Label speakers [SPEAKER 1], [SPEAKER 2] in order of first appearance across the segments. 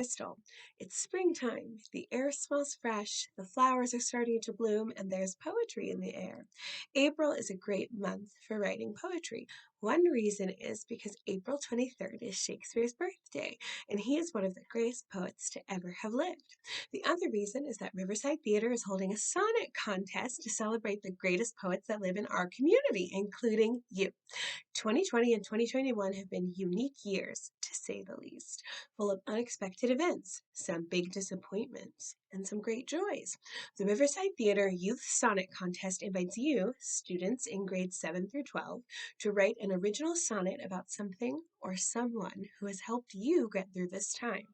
[SPEAKER 1] crystal. It's springtime, the air smells fresh, the flowers are starting to bloom, and there's poetry in the air. April is a great month for writing poetry. One reason is because April 23rd is Shakespeare's birthday, and he is one of the greatest poets to ever have lived. The other reason is that Riverside Theater is holding a sonnet contest to celebrate the greatest poets that live in our community, including you. 2020 and 2021 have been unique years, to say the least, full of unexpected events, some big disappointments, and some great joys. The Riverside Theater Youth Sonnet Contest invites you, students in grades 7 through 12, to write an original sonnet about something or someone who has helped you get through this time.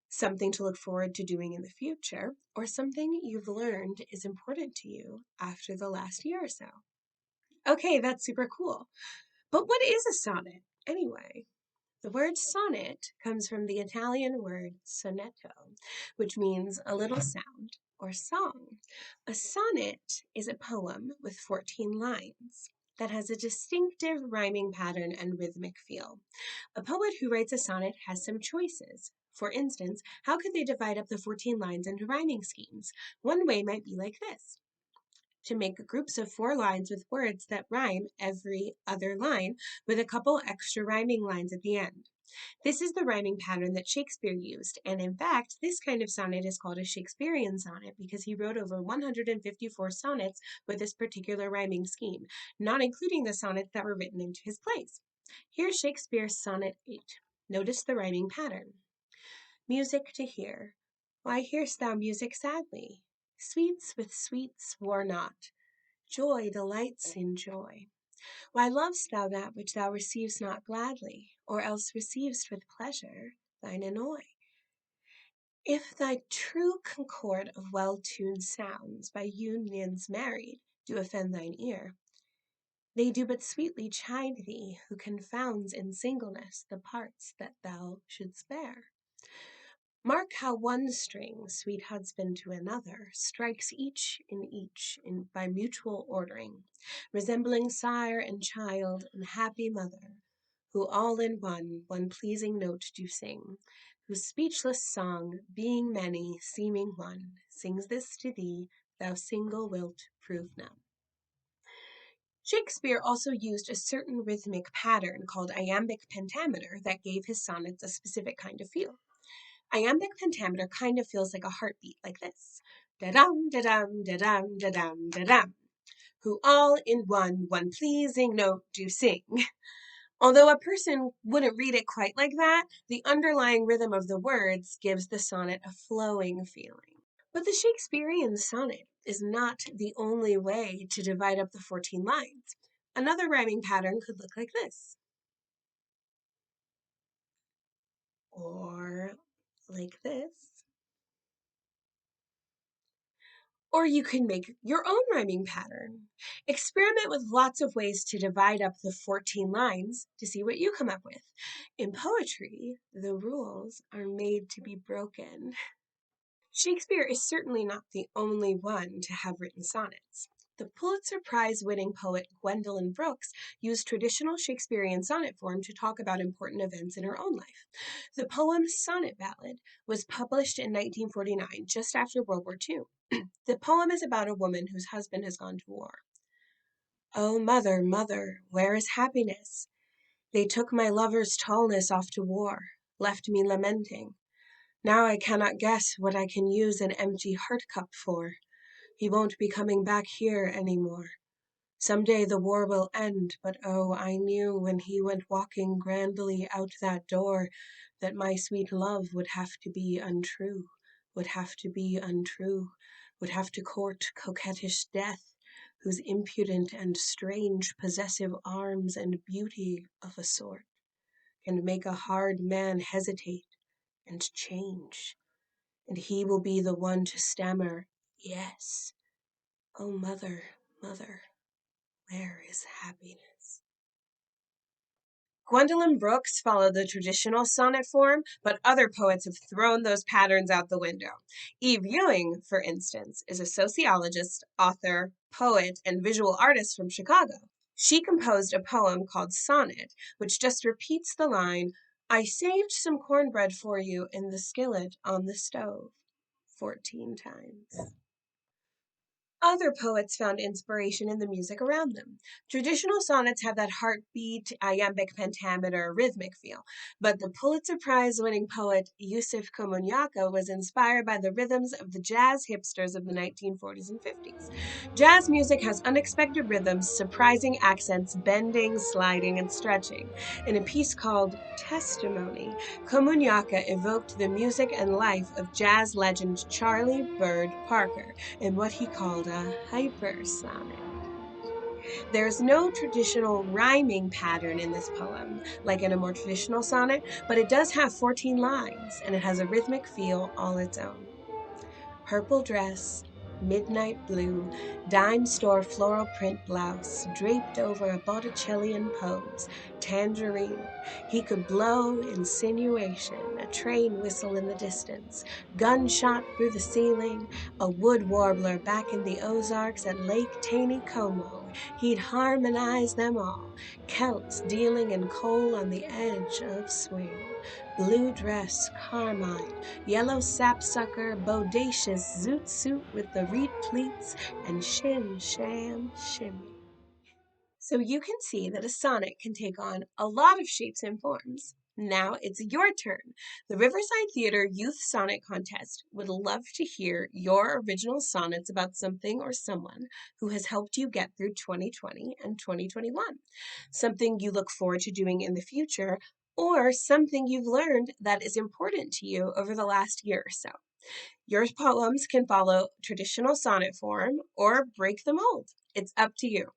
[SPEAKER 1] Something to look forward to doing in the future, or something you've learned is important to you after the last year or so. Okay, that's super cool. But what is a sonnet, anyway? The word sonnet comes from the Italian word sonetto, which means a little sound or song. A sonnet is a poem with 14 lines that has a distinctive rhyming pattern and rhythmic feel. A poet who writes a sonnet has some choices. For instance, how could they divide up the 14 lines into rhyming schemes? One way might be like this: to make groups of 4 lines with words that rhyme every other line with a couple extra rhyming lines at the end. This is the rhyming pattern that Shakespeare used, and in fact, this kind of sonnet is called a Shakespearean sonnet because he wrote over 154 sonnets with this particular rhyming scheme, not including the sonnets that were written into his plays. Here's Shakespeare's Sonnet 8. Notice the rhyming pattern. Music to hear. Why hear'st thou music sadly? Sweets with sweets war not. Joy delights in joy. Why lov'st thou that which thou receiv'st not gladly, or else receiv'st with pleasure thine annoy? If thy true concord of well-tuned sounds by unions married do offend thine ear, they do but sweetly chide thee who confounds in singleness the parts that thou shouldst spare. Mark how one string, sweet husband to another, strikes each by mutual ordering, resembling sire and child and happy mother, who all in one pleasing note do sing, whose speechless song, being many, seeming one, sings this to thee, thou single wilt prove none. Shakespeare also used a certain rhythmic pattern called iambic pentameter that gave his sonnets a specific kind of feel. Iambic pentameter kind of feels like a heartbeat, like this. Da-dum, da-dum, da-dum, da-dum, da-dum. Who all in one pleasing note do sing. Although a person wouldn't read it quite like that, the underlying rhythm of the words gives the sonnet a flowing feeling. But the Shakespearean sonnet is not the only way to divide up the 14 lines. Another rhyming pattern could look like this. Or like this. Or you can make your own rhyming pattern. Experiment with lots of ways to divide up the 14 lines to see what you come up with. In poetry, the rules are made to be broken. Shakespeare is certainly not the only one to have written sonnets. The Pulitzer Prize-winning poet Gwendolyn Brooks used traditional Shakespearean sonnet form to talk about important events in her own life. The poem Sonnet Ballad was published in 1949, just after World War II. The poem is about a woman whose husband has gone to war. "Oh, mother, mother, where is happiness? They took my lover's tallness off to war, left me lamenting. Now I cannot guess what I can use an empty heart cup for. He won't be coming back here any more. Someday the war will end, but oh, I knew when he went walking grandly out that door that my sweet love would have to be untrue, would have to court coquettish death, whose impudent and strange possessive arms and beauty of a sort can make a hard man hesitate and change. And he will be the one to stammer, yes. Oh, mother, mother, where is happiness?" Gwendolyn Brooks followed the traditional sonnet form, but other poets have thrown those patterns out the window. Eve Ewing, for instance, is a sociologist, author, poet, and visual artist from Chicago. She composed a poem called Sonnet, which just repeats the line, I saved some cornbread for you in the skillet on the stove 14 times. Other poets found inspiration in the music around them. Traditional sonnets have that heartbeat, iambic pentameter, rhythmic feel, but the Pulitzer Prize winning poet Yusuf Komunyakaa was inspired by the rhythms of the jazz hipsters of the 1940s and 50s. Jazz music has unexpected rhythms, surprising accents, bending, sliding, and stretching. In a piece called Testimony, Komunyakaa evoked the music and life of jazz legend Charlie Bird Parker in what he called a hyper sonnet. There's no traditional rhyming pattern in this poem, like in a more traditional sonnet, but it does have 14 lines and it has a rhythmic feel all its own. Purple dress, midnight blue, dime store floral print blouse, draped over a Botticellian pose, tangerine. He could blow insinuation, a train whistle in the distance, gunshot through the ceiling, a wood warbler back in the Ozarks at Lake Taneycomo. He'd harmonize them all, Celts dealing in coal on the edge of swing. Blue dress, carmine, yellow sapsucker, bodacious zoot suit with the reed pleats, and shim sham shimmy. So you can see that a sonnet can take on a lot of shapes and forms. Now it's your turn. The Riverside Theater Youth Sonnet Contest would love to hear your original sonnets about something or someone who has helped you get through 2020 and 2021, something you look forward to doing in the future, or something you've learned that is important to you over the last year or so. Your poems can follow traditional sonnet form or break the mold. It's up to you.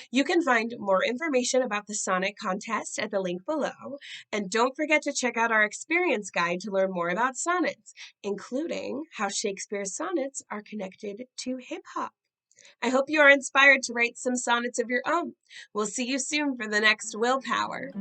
[SPEAKER 1] You can find more information about the Sonnet contest at the link below. And don't forget to check out our experience guide to learn more about sonnets, including how Shakespeare's sonnets are connected to hip hop. I hope you are inspired to write some sonnets of your own. We'll see you soon for the next Willpower.